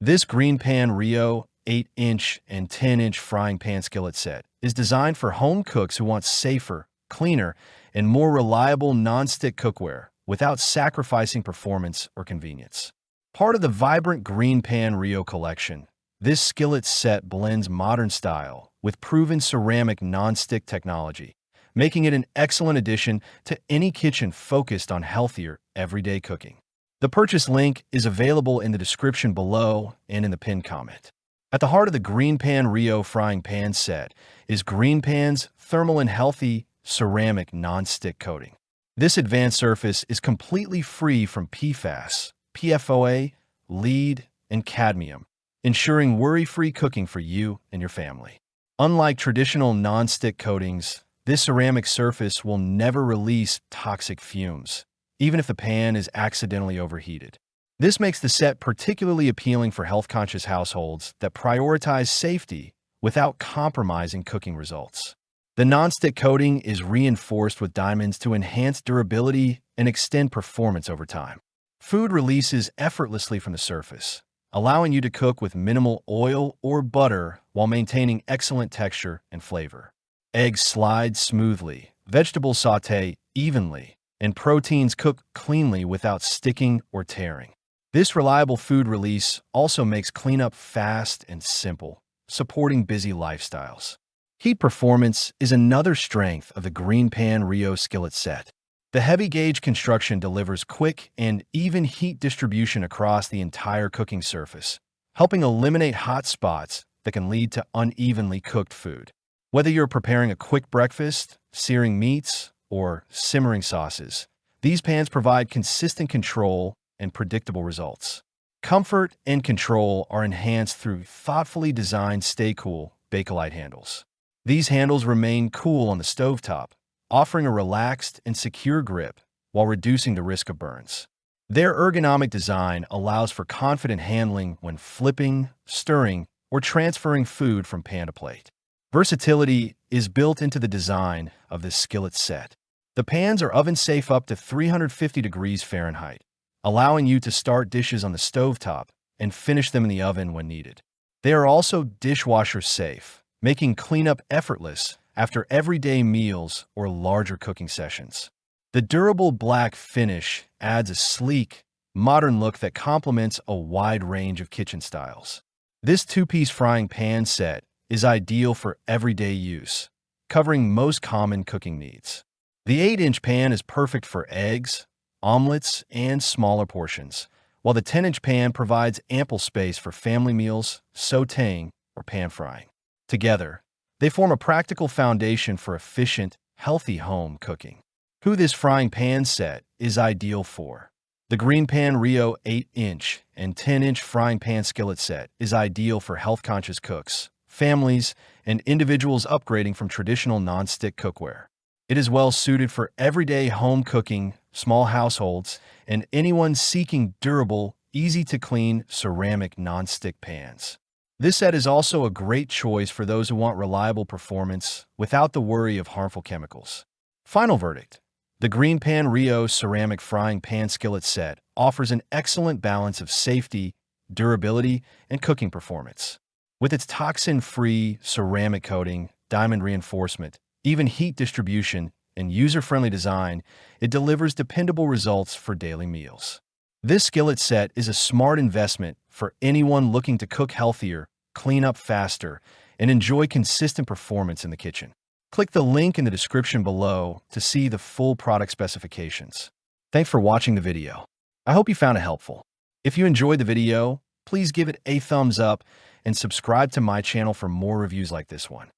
This GreenPan Rio 8-inch and 10-inch frying pan skillet set is designed for home cooks who want safer, cleaner, and more reliable non-stick cookware without sacrificing performance or convenience. Part of the vibrant GreenPan Rio collection, this skillet set blends modern style with proven ceramic non-stick technology, making it an excellent addition to any kitchen focused on healthier, everyday cooking. The purchase link is available in the description below and in the pinned comment. At the heart of the GreenPan Rio frying pan set is GreenPan's Thermolon Healthy Ceramic Non-Stick Coating. This advanced surface is completely free from PFAS, PFOA, lead, and cadmium, ensuring worry-free cooking for you and your family. Unlike traditional non-stick coatings, this ceramic surface will never release toxic fumes, even if the pan is accidentally overheated. This makes the set particularly appealing for health-conscious households that prioritize safety without compromising cooking results. The non-stick coating is reinforced with diamonds to enhance durability and extend performance over time. Food releases effortlessly from the surface, allowing you to cook with minimal oil or butter while maintaining excellent texture and flavor. Eggs slide smoothly, vegetables saute evenly, and proteins cook cleanly without sticking or tearing. This reliable food release also makes cleanup fast and simple, supporting busy lifestyles. Heat performance is another strength of the GreenPan Rio skillet set. The heavy-gauge construction delivers quick and even heat distribution across the entire cooking surface, helping eliminate hot spots that can lead to unevenly cooked food. Whether you're preparing a quick breakfast, searing meats, or simmering sauces, these pans provide consistent control and predictable results. Comfort and control are enhanced through thoughtfully designed stay-cool Bakelite handles. These handles remain cool on the stovetop, offering a relaxed and secure grip while reducing the risk of burns. Their ergonomic design allows for confident handling when flipping, stirring, or transferring food from pan to plate. Versatility is built into the design of this skillet set. The pans are oven-safe up to 350 degrees Fahrenheit, allowing you to start dishes on the stovetop and finish them in the oven when needed. They are also dishwasher-safe, making cleanup effortless after everyday meals or larger cooking sessions. The durable black finish adds a sleek, modern look that complements a wide range of kitchen styles. This two-piece frying pan set is ideal for everyday use, covering most common cooking needs. The 8-inch pan is perfect for eggs, omelets, and smaller portions, while the 10-inch pan provides ample space for family meals, sautéing, or pan frying. Together, they form a practical foundation for efficient, healthy home cooking. Who this frying pan set is ideal for? The GreenPan Rio 8-inch and 10-inch frying pan skillet set is ideal for health-conscious cooks, families, and individuals upgrading from traditional non-stick cookware. It is well suited for everyday home cooking, small households, and anyone seeking durable, easy-to-clean ceramic non-stick pans. This set is also a great choice for those who want reliable performance without the worry of harmful chemicals. Final verdict: the GreenPan Rio ceramic frying pan skillet set offers an excellent balance of safety, durability, and cooking performance. With its toxin-free ceramic coating, diamond reinforcement, even heat distribution, and user-friendly design, it delivers dependable results for daily meals. This skillet set is a smart investment for anyone looking to cook healthier, clean up faster, and enjoy consistent performance in the kitchen. Click the link in the description below to see the full product specifications. Thanks for watching the video. I hope you found it helpful. If you enjoyed the video, please give it a thumbs up and subscribe to my channel for more reviews like this one.